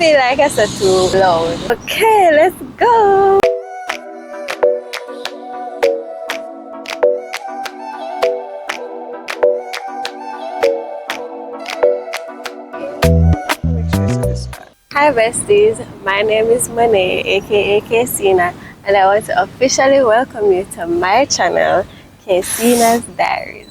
feel like I said too loud. Okay, let's go. Hi besties, my name is Monet aka Kesina, and I want to officially welcome you to my channel, Kesina's Diaries.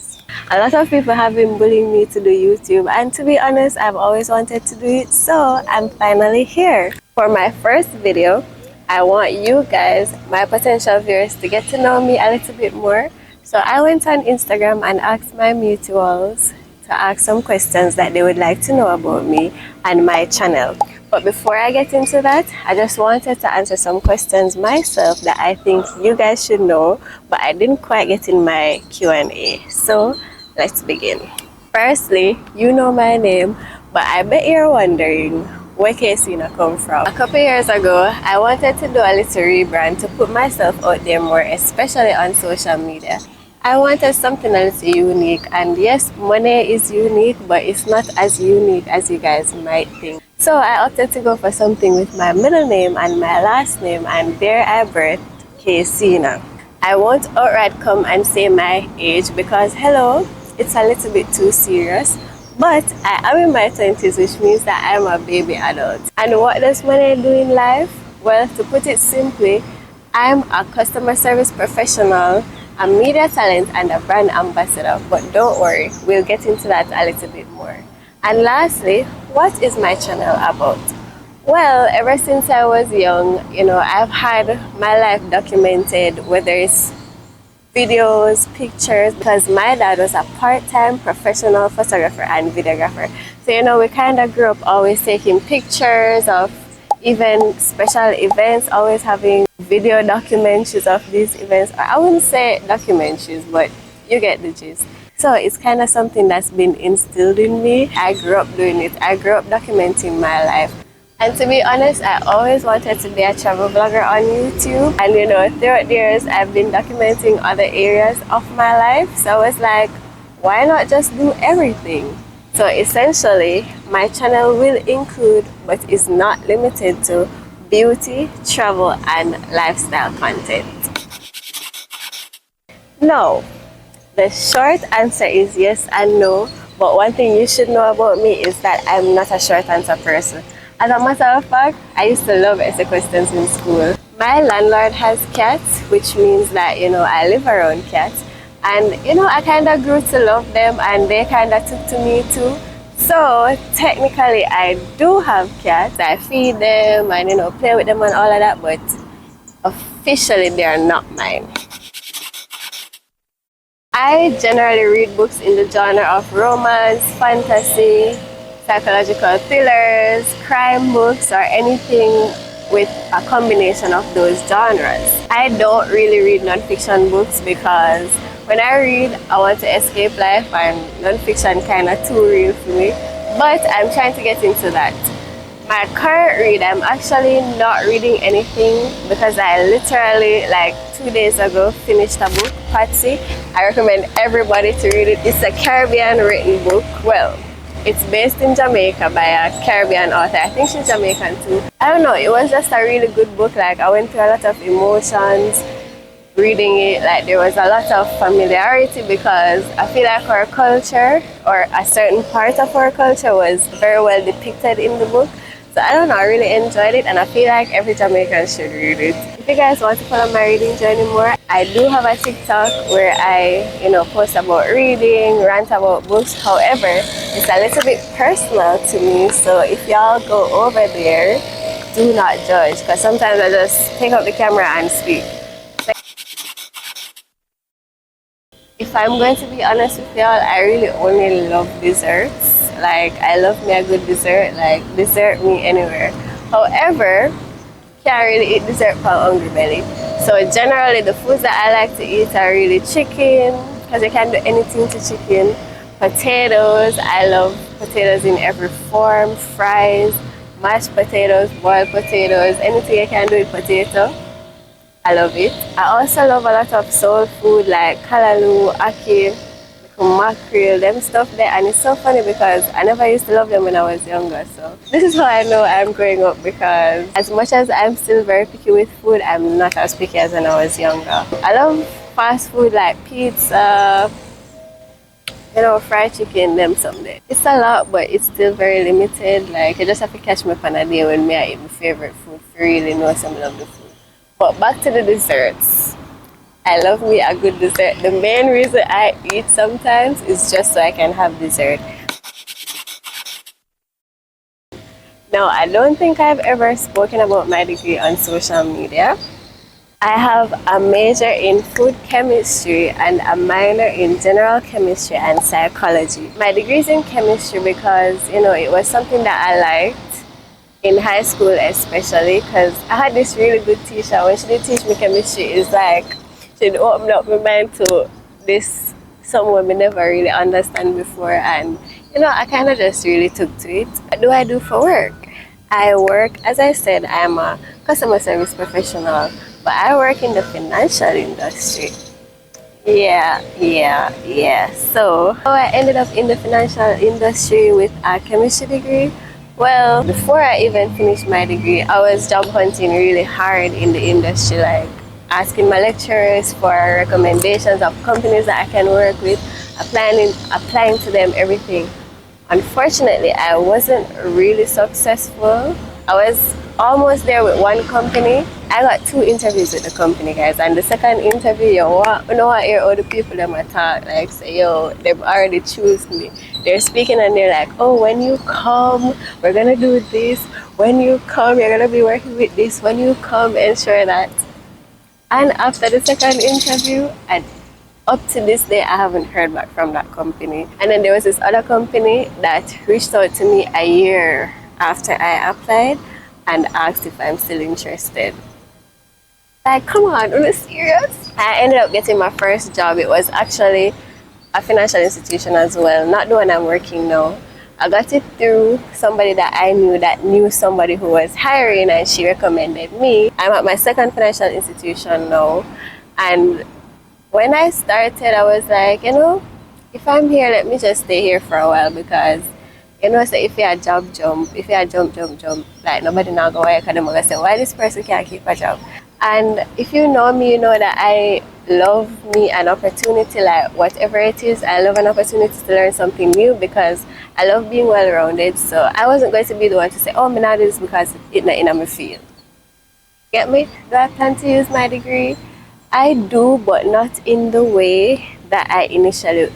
A lot of people have been bullying me to do YouTube, and to be honest, I've always wanted to do it, so I'm finally here. For my first video, I want you guys, my potential viewers, to get to know me a little bit more. So I went on Instagram and asked my mutuals to ask some questions that they would like to know about me and my channel. But before I get into that, I just wanted to answer some questions myself that I think you guys should know, but I didn't quite get in my Q&A. So let's begin. Firstly, you know my name, but I bet you're wondering where Kesina come from. A couple years ago, I wanted to do a little rebrand to put myself out there more, especially on social media. I wanted something a little unique, and yes, Monet is unique, but it's not as unique as you guys might think. So I opted to go for something with my middle name and my last name, and there I birthed Kesina. I won't outright come and say my age because hello, it's a little bit too serious, but I am in my 20s, which means that I'm a baby adult. And what does Monet do in life? Well, to put it simply, I'm a customer service professional, a media talent, and a brand ambassador. But don't worry, we'll get into that a little bit more. And lastly, what is my channel about? Well, ever since I was young, I've had my life documented, whether it's videos, pictures, because my dad was a part-time professional photographer and videographer. So, we kind of grew up always taking pictures of even special events, always having video documentaries of these events. Or I wouldn't say documentaries, but you get the gist. So it's kind of something that's been instilled in me. I grew up doing it. I grew up documenting my life. And to be honest, I always wanted to be a travel vlogger on YouTube. And throughout the years, I've been documenting other areas of my life. So I was like, why not just do everything? So essentially, my channel will include, but is not limited to, beauty, travel, and lifestyle content. No. The short answer is yes and no, but one thing you should know about me is that I'm not a short answer person. As a matter of fact, I used to love essay questions in school. My landlord has cats, which means that, I live around cats. And, I kind of grew to love them, and they kind of took to me too. So, technically, I do have cats. I feed them and, play with them and all of that, but officially, they are not mine. I generally read books in the genre of romance, fantasy, psychological thrillers, crime books, or anything with a combination of those genres. I don't really read non-fiction books because when I read, I want to escape life, and non-fiction kind of too real for me. But I'm trying to get into that. My current read, I'm actually not reading anything because I literally, 2 days ago, finished a book, Patsy. I recommend everybody to read it. It's a Caribbean written book. Well, it's based in Jamaica by a Caribbean author. I think she's Jamaican too. I don't know, it was just a really good book. I went through a lot of emotions reading it. There was a lot of familiarity because I feel like our culture, or a certain part of our culture, was very well depicted in the book. So I don't know, I really enjoyed it, and I feel like every Jamaican should read it. If you guys want to follow my reading journey more, I do have a TikTok where I, post about reading, rant about books. However, it's a little bit personal to me, so if y'all go over there, do not judge, because sometimes I just take up the camera and speak. If I'm going to be honest with y'all, I really only love desserts. I love me a good dessert, dessert me anywhere. However, can't really eat dessert for a hungry belly. So generally the foods that I like to eat are really chicken, because you can do anything to chicken. Potatoes, I love potatoes in every form. Fries, mashed potatoes, boiled potatoes, anything you can do with potato, I love it. I also love a lot of soul food like kalaloo, ackee, mackerel, them stuff there. And it's so funny because I never used to love them when I was younger. So this is how I know I'm growing up, because as much as I'm still very picky with food, I'm not as picky as when I was younger. I love fast food like pizza, you know, fried chicken, them someday. It's a lot, but it's still very limited. Like, you just have to catch me up on a day when me I eat my favorite food for really know some love the food. But back to the desserts. I love me a good dessert. The main reason I eat sometimes is just so I can have dessert. Now, I don't think I've ever spoken about my degree on social media. I have a major in food chemistry and a minor in general chemistry and psychology. My degree is in chemistry because, you know, it was something that I liked in high school, especially because I had this really good teacher. When she did teach me chemistry, it's like she'd open up my mind to this someone we never really understand before, and you know, I kind of just really took to it. What do I do for work? I work, as I said, I'm a customer service professional, but I work in the financial industry. Yeah. So how I ended up in the financial industry with a chemistry degree? Well, before I even finished my degree, I was job hunting really hard in the industry, like asking my lecturers for recommendations of companies that I can work with, applying to them, everything. Unfortunately, I wasn't really successful. I was almost there with one company. I got 2 interviews with the company, guys, and the second interview, you know what, hear all the people them talk, like say, yo, they've already choose me. They're speaking and they're like, oh, when you come, we're gonna do this. When you come, you're gonna be working with this. When you come, ensure that. And after the second interview, and up to this day, I haven't heard back from that company. And then there was this other company that reached out to me a year after I applied and asked if I'm still interested. Like, come on, are you serious? I ended up getting my first job. It was actually a financial institution as well, not the one I'm working now. I got it through somebody that I knew that knew somebody who was hiring, and she recommended me. I'm at my second financial institution now, and when I started, I was like, you know, if I'm here, let me just stay here for a while, because you know, so if you're a jump, like nobody now go work and them gonna say, why this person can't keep a job? And if you know me, you know that I love me an opportunity, like whatever it is, I love an opportunity to learn something new, because I love being well-rounded. So I wasn't going to be the one to say, oh, me not do this because it's not in my field. Get me? Do I plan to use my degree? I do, but not in the way that I initially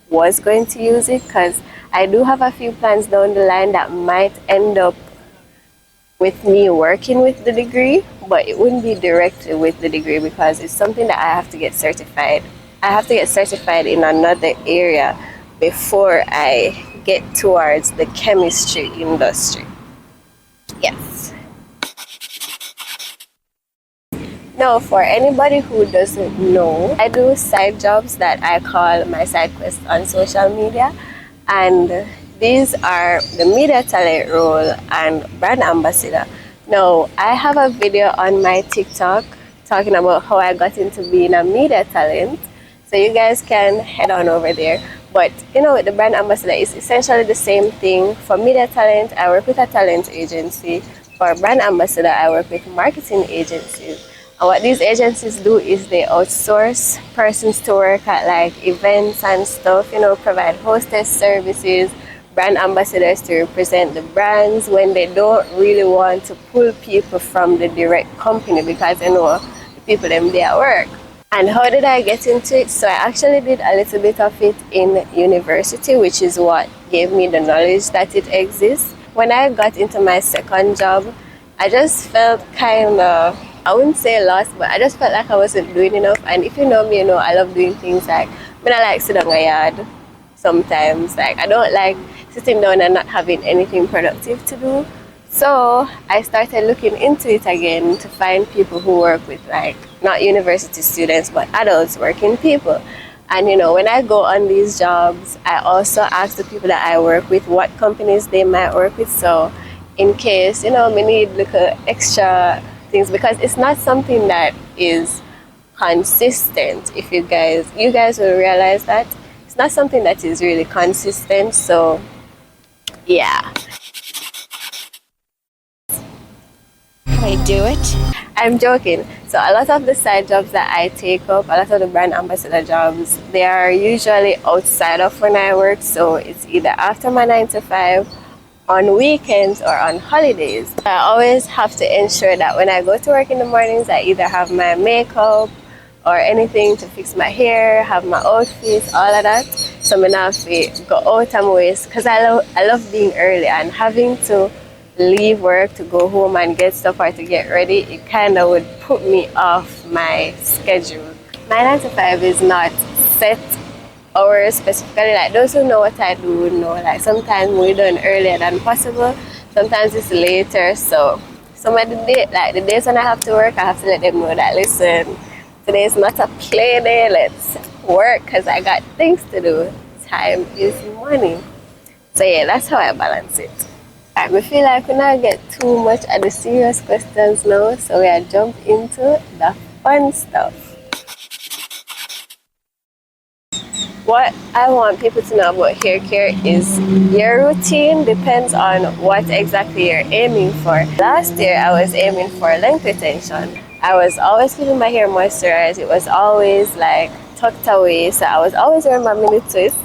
was going to use it, because I do have a few plans down the line that might end up with me working with the degree, but it wouldn't be directly with the degree because it's something that I have to get certified. I have to get certified in another area before I get towards the chemistry industry. Yes. Now, for anybody who doesn't know, I do side jobs that I call my side quests on social media, and these are the media talent role and brand ambassador. Now, I have a video on my TikTok talking about how I got into being a media talent, so you guys can head on over there. But you know, with the brand ambassador, it's essentially the same thing. For media talent, I work with a talent agency. For brand ambassador, I work with marketing agencies. And what these agencies do is they outsource persons to work at like events and stuff, you know, provide hostess services, brand ambassadors to represent the brands when they don't really want to pull people from the direct company, because you know the people them there at work. And how did I get into it? So I actually did a little bit of it in university, which is what gave me the knowledge that it exists. When I got into my second job, I just felt kind of, I wouldn't say lost, but I just felt like I wasn't doing enough. And if you know me, you know I love doing things like, I like sit down my yard sometimes. Like I don't like sitting down and not having anything productive to do. So I started looking into it again to find people who work with like, not university students, but adults, working people. And you know, when I go on these jobs, I also ask the people that I work with what companies they might work with. So in case, you know, we need little extra things, because it's not something that is consistent. If you guys will realize that it's not something that is really consistent. So yeah. I do it. I'm joking. So a lot of the side jobs that I take up, a lot of the brand ambassador jobs, they are usually outside of when I work. So it's either after my 9 to 5, on weekends, or on holidays. I always have to ensure that when I go to work in the mornings, I either have my makeup or anything to fix my hair, have my outfits, all of that. So I'm not have to go out and waste, because I love being early, and having to leave work to go home and get stuff or to get ready, it kind of would put me off my schedule. My 9 to 5 is not set hours specifically. Like those who know what I do know, like sometimes we're done earlier than possible, sometimes it's later. So some of the like the days when I have to work, I have to let them know that, listen, today is not a play day, let's work, because I got things to do. Time is money. So yeah, that's how I balance it. I feel like we not get too much at the serious questions now, so we are jump into the fun stuff. What I want people to know about hair care is your routine depends on what exactly you're aiming for. Last year, I was aiming for length retention. I was always keeping my hair moisturized. It was always like tucked away, so I was always wearing my mini twists.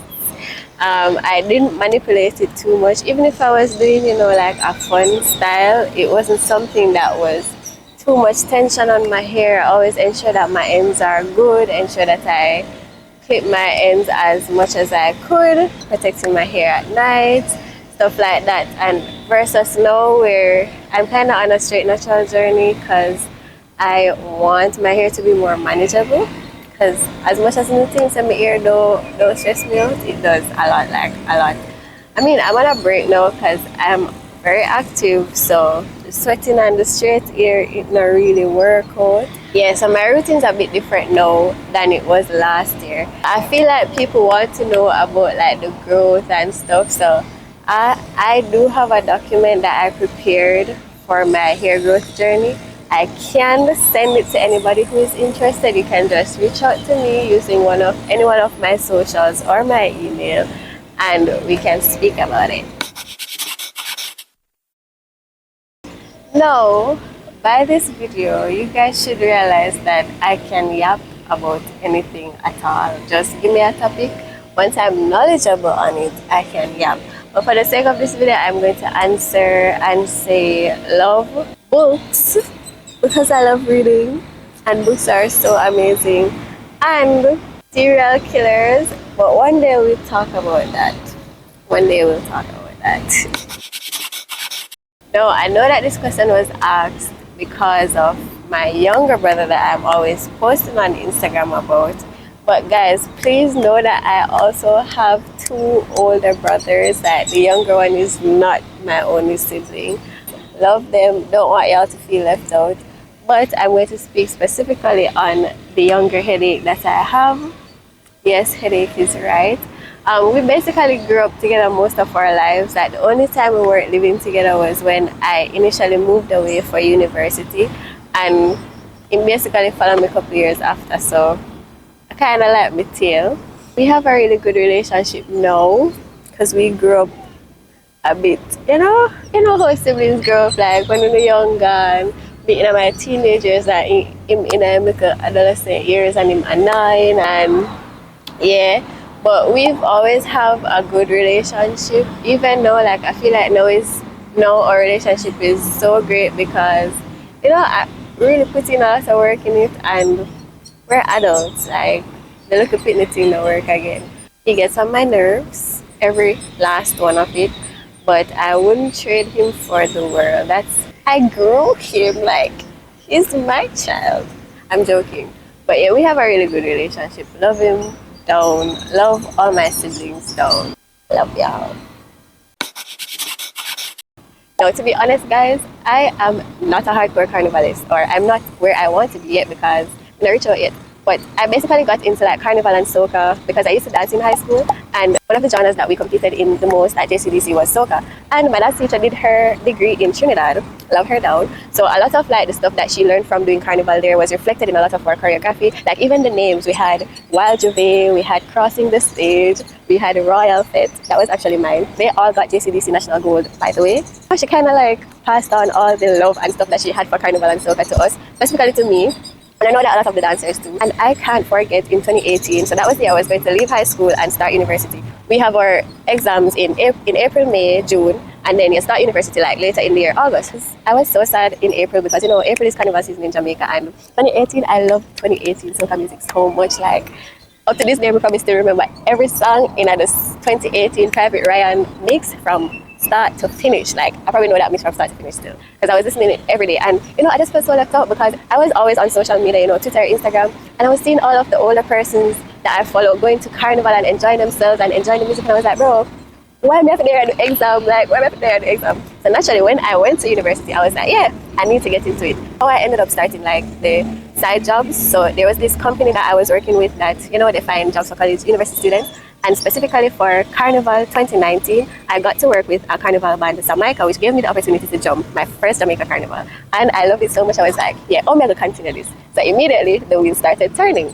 I didn't manipulate it too much. Even if I was doing, like a fun style, it wasn't something that was too much tension on my hair. I always ensure that my ends are good, ensure that I clip my ends as much as I could, protecting my hair at night, stuff like that. And versus now, where I'm kind of on a straight natural journey, because I want my hair to be more manageable. Because as much as new things in my ear don't stress me out, it does a lot, like a lot. I mean, I'm on a break now because I'm very active, so the sweating and the straight ear, it not really work out. Yeah, so my routine's a bit different now than it was last year. I feel like people want to know about like the growth and stuff, so I do have a document that I prepared for my hair growth journey. I can send it to anybody who is interested. You can just reach out to me using any one of my socials or my email, and we can speak about it. Now, by this video, you guys should realize that I can yap about anything at all. Just give me a topic. Once I'm knowledgeable on it, I can yap. But for the sake of this video, I'm going to answer and say love books, because I love reading and books are so amazing, and serial killers. But one day we'll talk about that. One day we'll talk about that. No, I know that this question was asked because of my younger brother that I'm always posting on Instagram about. But guys, please know that I also have 2 older brothers. That the younger one is not my only sibling. Love them, don't want y'all to feel left out. But I'm going to speak specifically on the younger headache that I have. Yes, headache is right. We basically grew up together most of our lives. That the only time we weren't living together was when I initially moved away for university, and he basically followed me a couple years after. So I kind of like my tail. We have a really good relationship now because we grew up a bit, how siblings grow up, like when we were younger, and being in my teenagers, like in my adolescent years, and him a 9, and yeah. But we've always have a good relationship. Even though, like, I feel like now our relationship is so great because I really put in a lot of work in it, and we're adults. Like, the little pitney thing don't work again. He gets on my nerves, every last one of it, but I wouldn't trade him for the world. I grew him like he's my child. I'm joking. But yeah, we have a really good relationship. Love him down. Love all my siblings down. Love y'all. Now, to be honest, guys, I am not a hardcore carnivalist, or I'm not where I want to be yet because I'm not rich out yet. But I basically got into like carnival and soca because I used to dance in high school, and one of the genres that we competed in the most at JCDC was soca. And my dance teacher did her degree in Trinidad, love her down. So a lot of like the stuff that she learned from doing carnival there was reflected in a lot of our choreography. Like even the names, we had Wild Juve, we had Crossing the Stage, we had Royal Fete. That was actually mine. They all got JCDC National Gold, by the way. So she kind of like passed on all the love and stuff that she had for carnival and soca to us, specifically to me. And I know that a lot of the dancers too. And I can't forget in 2018, so that was the year I was going to leave high school and start university. We have our exams in April, May, June, and then you start university like later in the year, August. I was so sad in April because, you know, April is carnival season in Jamaica, and 2018, I love 2018 soca music so much. Like, up to this day, I probably still remember every song in the 2018 Private Ryan mix from start to finish. Like, I probably know that mix from start to finish still because I was listening to it every day. And you know, I just felt so left out because I was always on social media, you know, Twitter, Instagram, and I was seeing all of the older persons that I follow going to carnival and enjoying themselves and enjoying the music, and I was like, bro, why am I there at the exam? Like, why am I there at the exam? So naturally, when I went to university, I was like, yeah, I need to get into it. So I ended up starting like the side jobs. So there was this company that I was working with that, you know, they find jobs for college university students. And specifically for Carnival 2019, I got to work with a carnival band, Jamaica, which gave me the opportunity to jump my first Jamaica carnival. And I loved it so much, I was like, yeah, I'm going to continue this. So immediately, the wheels started turning.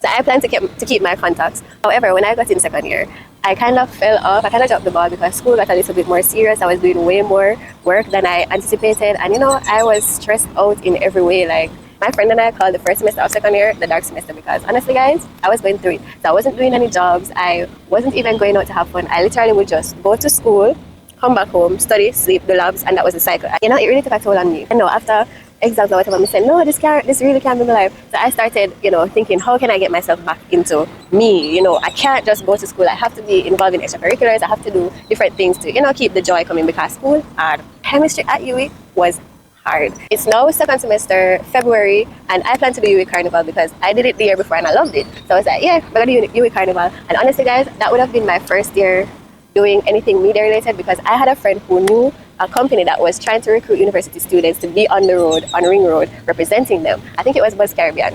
So I planned to keep my contacts. However, when I got in second year, I kind of fell off. I kind of dropped the ball because school got a little bit more serious. I was doing way more work than I anticipated. And, you know, I was stressed out in every way. Like, my friend and I called the first semester of second year the dark semester because honestly, guys, I was going through it. So I wasn't doing any jobs. I wasn't even going out to have fun. I literally would just go to school, come back home, study, sleep, do labs, and that was the cycle. You know, it really took a toll on me. And no, after exams or whatever, I said, no, this really can't be my life. So I started, you know, thinking, how can I get myself back into me? You know, I can't just go to school. I have to be involved in extracurriculars. I have to do different things to, you know, keep the joy coming because school and chemistry at UWI was hard. It's now second semester, February, and I plan to do UWI Carnival because I did it the year before and I loved it. So I was like, yeah, we're gonna do UWI Carnival. And honestly, guys, that would have been my first year doing anything media related because I had a friend who knew a company that was trying to recruit university students to be on the road, on Ring Road, representing them. I think it was Buzz Caribbean.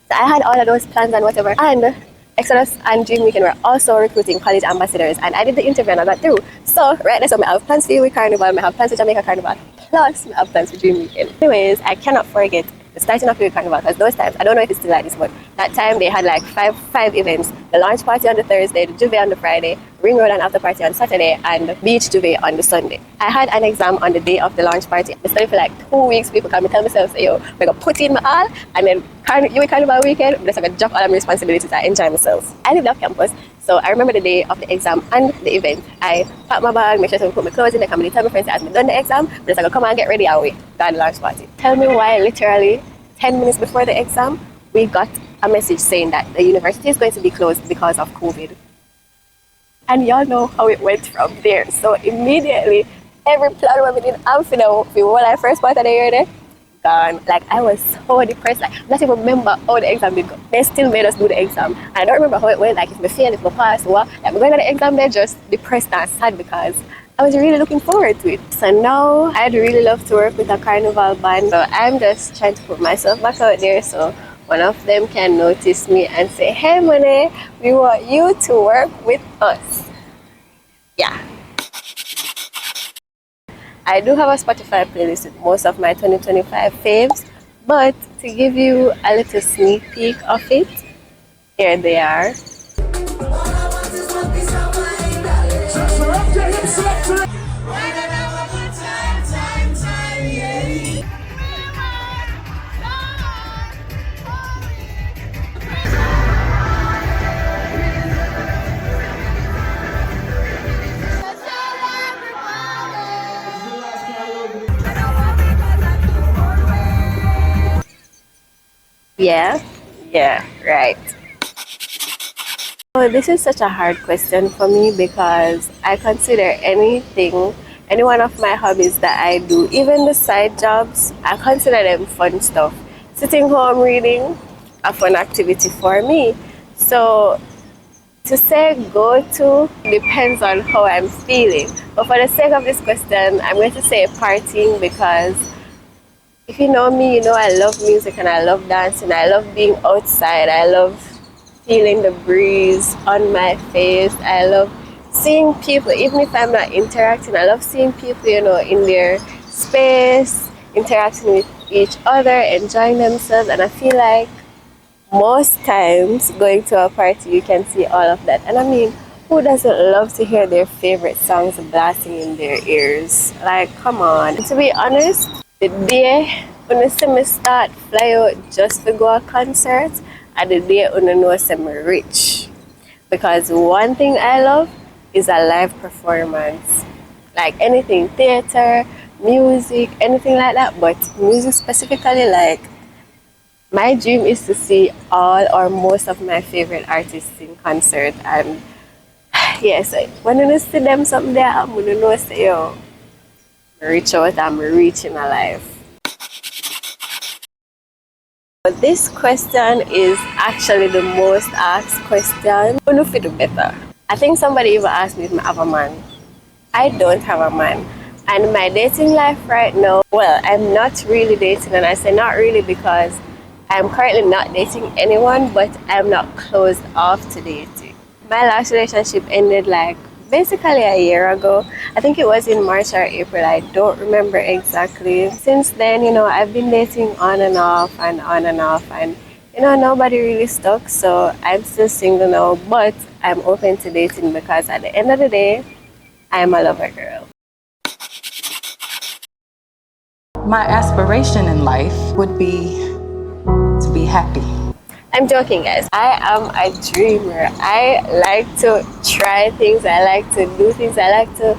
So I had all of those plans and whatever. And Exodus and Dream Weekend were also recruiting college ambassadors, and I did the interview and I got through. So right now, so I have plans for UWI Carnival, I have plans for Jamaica Carnival, plus I have plans for Dream Weekend. Anyways, I cannot forget the starting of UWI Carnival because those times, I don't know if it's still like this, but that time they had like five events. The launch party on the Thursday, the Juve on the Friday, Ring Road and after party on Saturday, and Beach Juve on the Sunday. I had an exam on the day of the launch party. I studied for like 2 weeks. People come and tell themselves, yo, we're gonna put in my all, and then UWI Carnival weekend, I'm just gonna drop all of my responsibilities and enjoy myself. I lived off campus, so I remember the day of the exam and the event. I packed my bag, make sure to put my clothes in, I come and tell my friends that I've done the exam, I'm just gonna come and get ready and we got the launch party. Tell me why literally 10 minutes before the exam, we got a message saying that the university is going to be closed because of COVID. And y'all know how it went from there. So immediately, every plan we did, I'm finna, when I first part of the year there, gone. Like, I was so depressed. Like, I don't even remember how the exam did go. They still made us do the exam. And I don't remember how it went. Like, if we fail, if we pass, what. Like, we're going to the exam, they're just depressed and sad because I was really looking forward to it. So now, I'd really love to work with a carnival band. So I'm just trying to put myself back out there so one of them can notice me and say, hey, Monet, we want you to work with us. Yeah. I do have a Spotify playlist with most of my 2025 faves, but to give you a little sneak peek of it, here they are. Yeah, right. So this is such a hard question for me because I consider any one of my hobbies that I do, even the side jobs, I consider them fun stuff. Sitting home reading, a fun activity for me. So to say go to depends on how I'm feeling. But for the sake of this question, I'm going to say partying because If you know me, you know I love music and I love dancing. I love being outside. I love feeling the breeze on my face. I love seeing people, even if I'm not interacting, I love seeing people, you know, in their space, interacting with each other, enjoying themselves. And I feel like most times going to a party, you can see all of that. And I mean, who doesn't love to hear their favorite songs blasting in their ears? Like, come on. To be honest, the day when I see me start fly out just to go a concert, and the day when I know I'm rich. Because one thing I love is a live performance. Like anything, theater, music, anything like that. But music specifically, like, my dream is to see all or most of my favorite artists in concert. And yes, when I see them something there, I'm gonna know say, yo, I reach out, I'm reaching a life. But this question is actually the most asked question. Who know fit better? I think somebody even asked me if I have a man. I don't have a man. And my dating life right now, well, I'm not really dating, and I say not really because I'm currently not dating anyone, but I'm not closed off to dating. My last relationship ended like basically a year ago. I think it was in March or April. I don't remember exactly. Since then, you know, I've been dating on and off and on and off, and you know, nobody really stuck. So I'm still single now, but I'm open to dating because at the end of the day, I'm a lover girl. My aspiration in life would be to be happy. I'm joking, guys. I am a dreamer. I like to try things. I like to do things. I like to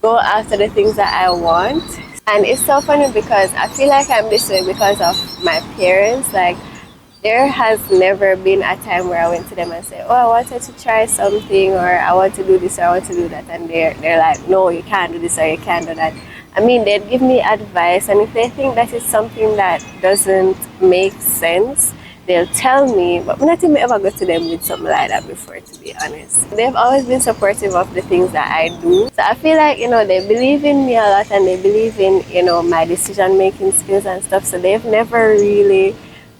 go after the things that I want. And it's so funny because I feel like I'm this way because of my parents. Like, there has never been a time where I went to them and said, oh, I wanted to try something, or I want to do this, or I want to do that. And they're like, no, you can't do this, or you can't do that. I mean, they'd give me advice, and if they think that is something that doesn't make sense, they'll tell me, but not even ever go to them with something like that before, to be honest. They've always been supportive of the things that I do. So I feel like, you know, they believe in me a lot, and they believe in, you know, my decision-making skills and stuff. So they've never really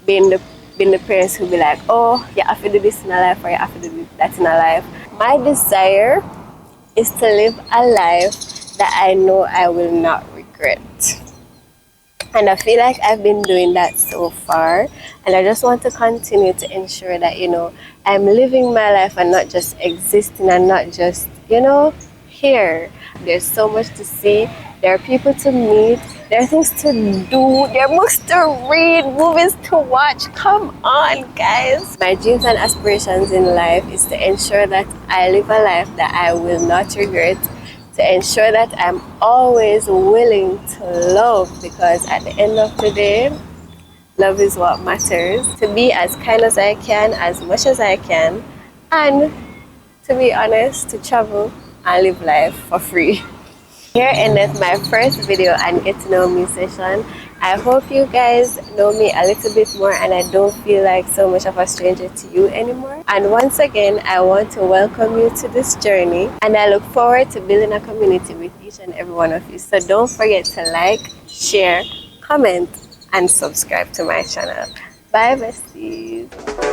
been the parents who be like, oh, you have to do this in a life, or you have to do that in a life. My desire is to live a life that I know I will not regret. And I feel like I've been doing that so far, and I just want to continue to ensure that, you know, I'm living my life and not just existing and not just, you know, here. There's so much to see. There are people to meet. There are things to do. There are books to read, movies to watch. Come on, guys. My dreams and aspirations in life is to ensure that I live a life that I will not regret, to ensure that I'm always willing to love, because at the end of the day, love is what matters. To be as kind as I can, as much as I can, and to be honest, to travel and live life for free. Here ended my first video and get to know me session. I hope you guys know me a little bit more and I don't feel like so much of a stranger to you anymore. And once again, I want to welcome you to this journey, and I look forward to building a community with each and every one of you. So don't forget to like, share, comment, and subscribe to my channel. Bye, besties.